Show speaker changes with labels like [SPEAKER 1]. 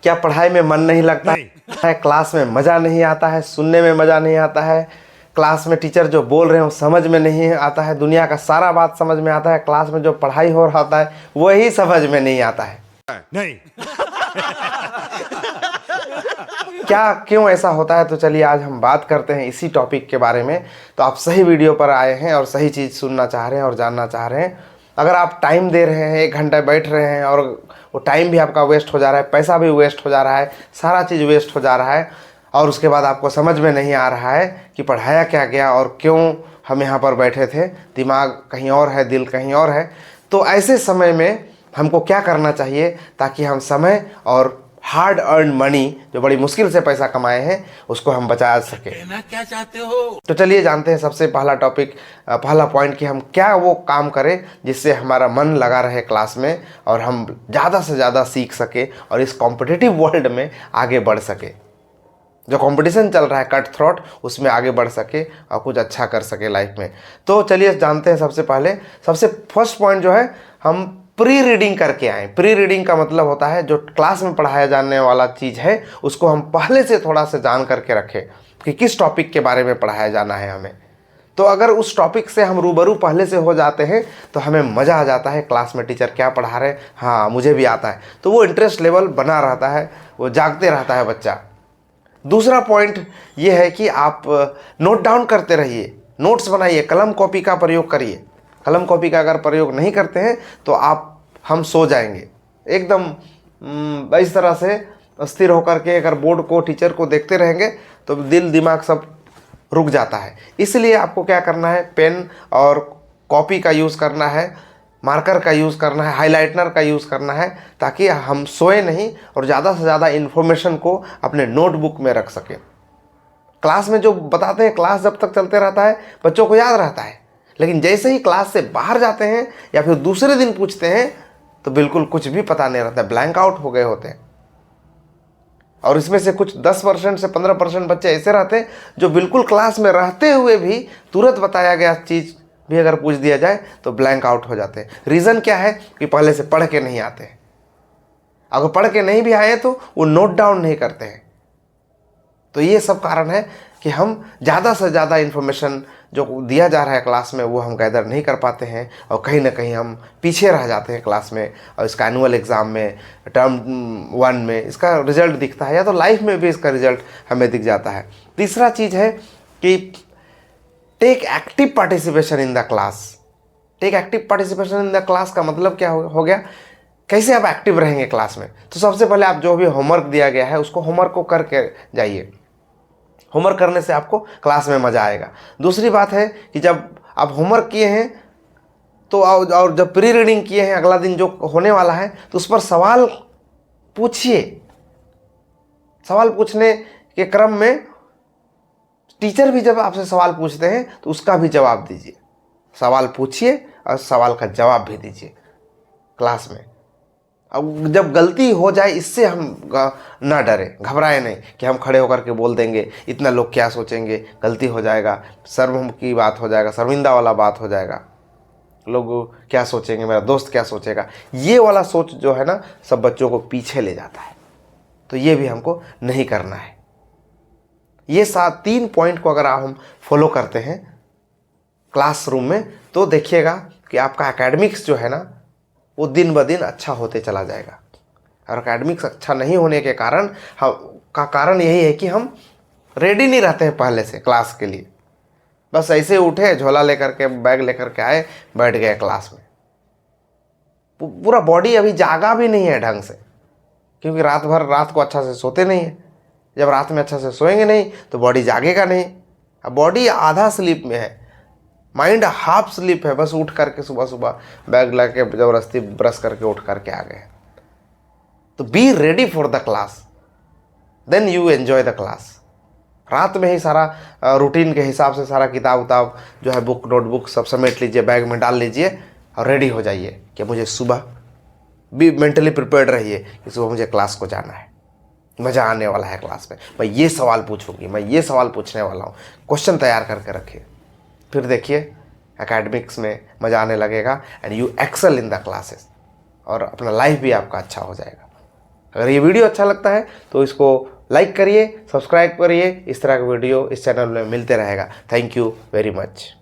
[SPEAKER 1] क्या पढ़ाई में मन नहीं लगता है? क्लास में मज़ा नहीं आता है? सुनने में मज़ा नहीं आता है? क्लास में टीचर जो बोल रहे हो समझ में नहीं आता है? दुनिया का सारा बात समझ में आता है, क्लास में जो पढ़ाई हो रहा होता है वही समझ में नहीं आता है?
[SPEAKER 2] नहीं।
[SPEAKER 1] क्या क्यों ऐसा होता है? तो चलिए आज हम बात करते हैं इसी टॉपिक के बारे में। तो आप सही वीडियो पर आए हैं और सही चीज़ सुनना चाह रहे हैं और जानना चाह रहे हैं। अगर आप टाइम दे रहे हैं, 1 घंटा बैठ रहे हैं और वो टाइम भी आपका वेस्ट हो जा रहा है, पैसा भी वेस्ट हो जा रहा है, सारा चीज़ वेस्ट हो जा रहा है और उसके बाद आपको समझ में नहीं आ रहा है कि पढ़ाया क्या गया और क्यों हम यहाँ पर बैठे थे, दिमाग कहीं और है, दिल कहीं और है, तो ऐसे समय में हमको क्या करना चाहिए ताकि हम समय और हार्ड अर्न मनी, जो बड़ी मुश्किल से पैसा कमाए हैं, उसको हम बचा सके।
[SPEAKER 2] कहना क्या चाहते हो?
[SPEAKER 1] तो चलिए जानते हैं सबसे पहला टॉपिक, पहला पॉइंट कि हम क्या वो काम करें जिससे हमारा मन लगा रहे क्लास में और हम ज़्यादा से ज़्यादा सीख सके और इस कॉम्पिटिटिव वर्ल्ड में आगे बढ़ सके। जो कंपटीशन चल रहा है कट थ्रोट, उसमें आगे बढ़ सके और कुछ अच्छा कर सके लाइफ में। तो चलिए जानते हैं सबसे पहले, सबसे फर्स्ट पॉइंट जो है, हम प्री रीडिंग करके आएँ। प्री रीडिंग का मतलब होता है जो क्लास में पढ़ाया जाने वाला चीज़ है उसको हम पहले से थोड़ा सा जान करके रखें कि किस टॉपिक के बारे में पढ़ाया जाना है हमें। तो अगर उस टॉपिक से हम रूबरू पहले से हो जाते हैं तो हमें मज़ा आ जाता है, क्लास में टीचर क्या पढ़ा रहे हैं, हाँ मुझे भी आता है, तो वो इंटरेस्ट लेवल बना रहता है, वो जागते रहता है बच्चा। दूसरा पॉइंट ये है कि आप नोट डाउन करते रहिए, नोट्स बनाइए, कलम कॉपी का प्रयोग करिए। कलम कॉपी का अगर प्रयोग नहीं करते हैं तो हम सो जाएंगे एकदम इस तरह से स्थिर होकर के। अगर बोर्ड को, टीचर को देखते रहेंगे तो दिल दिमाग सब रुक जाता है। इसलिए आपको क्या करना है, पेन और कॉपी का यूज़ करना है, मार्कर का यूज़ करना है, हाइलाइटनर का यूज़ करना है, ताकि हम सोए नहीं और ज़्यादा से ज़्यादा इन्फॉर्मेशन को अपने नोटबुक में रख सकें। क्लास में जो बताते हैं, क्लास जब तक चलते रहता है बच्चों को याद रहता है, लेकिन जैसे ही क्लास से बाहर जाते हैं या फिर दूसरे दिन पूछते हैं तो बिल्कुल कुछ भी पता नहीं रहता, ब्लैंक आउट हो गए होते हैं। और इसमें से कुछ 10% से 15% बच्चे ऐसे रहते हैं जो बिल्कुल क्लास में रहते हुए भी तुरंत बताया गया चीज़ भी अगर पूछ दिया जाए तो ब्लैंक आउट हो जाते हैं। रीज़न क्या है कि पहले से पढ़ के नहीं आते हैं। अगर पढ़ के नहीं भी आए तो वो नोट डाउन नहीं करते हैं। तो ये सब कारण है कि हम ज़्यादा से ज़्यादा इन्फॉर्मेशन जो दिया जा रहा है क्लास में वो हम गैदर नहीं कर पाते हैं और कहीं ना कहीं हम पीछे रह जाते हैं क्लास में। और इसका एनुअल एग्ज़ाम में, टर्म 1 में इसका रिज़ल्ट दिखता है, या तो लाइफ में भी इसका रिज़ल्ट हमें दिख जाता है। तीसरा चीज़ है कि take active participation in the class. Take active participation in the class का मतलब क्या हो गया, कैसे आप एक्टिव रहेंगे क्लास में। तो सबसे पहले आप जो भी होमवर्क दिया गया है उसको होमवर्क को करके जाइए। होमवर्क करने से आपको क्लास में मज़ा आएगा। दूसरी बात है कि जब आप होमवर्क किए हैं तो और जब प्री रीडिंग किए हैं, अगला दिन जो होने वाला है तो उस पर सवाल पूछिए। सवाल पूछने के क्रम में टीचर भी जब आपसे सवाल पूछते हैं तो उसका भी जवाब दीजिए। सवाल पूछिए और सवाल का जवाब भी दीजिए क्लास में। अब जब गलती हो जाए इससे हम ना डरें, घबराएं नहीं कि हम खड़े होकर के बोल देंगे, इतना लोग क्या सोचेंगे, गलती हो जाएगा, शर्म की बात हो जाएगा, शर्मिंदा वाला बात हो जाएगा, लोग क्या सोचेंगे, मेरा दोस्त क्या सोचेगा, ये वाला सोच जो है ना सब बच्चों को पीछे ले जाता है। तो ये भी हमको नहीं करना है। ये 3 पॉइंट को अगर हम फॉलो करते हैं क्लासरूम में तो देखिएगा कि आपका एकेडमिक्स जो है ना वो दिन ब दिन अच्छा होते चला जाएगा। और एकेडमिक्स अच्छा नहीं होने के कारण कारण यही है कि हम रेडी नहीं रहते हैं पहले से क्लास के लिए। बस ऐसे उठे, झोला लेकर के, बैग लेकर के आए, बैठ गए क्लास में। पूरा बॉडी अभी जागा भी नहीं है ढंग से, क्योंकि रात को अच्छा से सोते नहीं है। जब रात में अच्छा से सोएंगे नहीं तो बॉडी जागेगा नहीं। अब बॉडी आधा स्लीप में है, माइंड हाफ स्लीप है, बस उठ करके सुबह सुबह बैग ला के ज़बरदस्ती ब्रश करके उठ करके आ गए। तो be ready for the class, then you enjoy the class. रात में ही सारा रूटीन के हिसाब से सारा किताब उताब जो है, बुक नोटबुक सब समेट लीजिए, बैग में डाल लीजिए और रेडी हो जाइए कि मुझे सुबह भी मेंटली प्रिपेयर्ड रहिए कि सुबह मुझे क्लास को जाना है, मज़ा आने वाला है क्लास में, मैं ये सवाल पूछूंगी, मैं ये सवाल पूछने वाला हूँ। क्वेश्चन तैयार करके रखिए, फिर देखिए एकेडमिक्स में मज़ा आने लगेगा and you excel in the classes और अपना लाइफ भी आपका अच्छा हो जाएगा। अगर ये वीडियो अच्छा लगता है तो इसको लाइक करिए, सब्सक्राइब करिए। इस तरह का वीडियो इस चैनल में मिलते रहेगा। Thank you very much.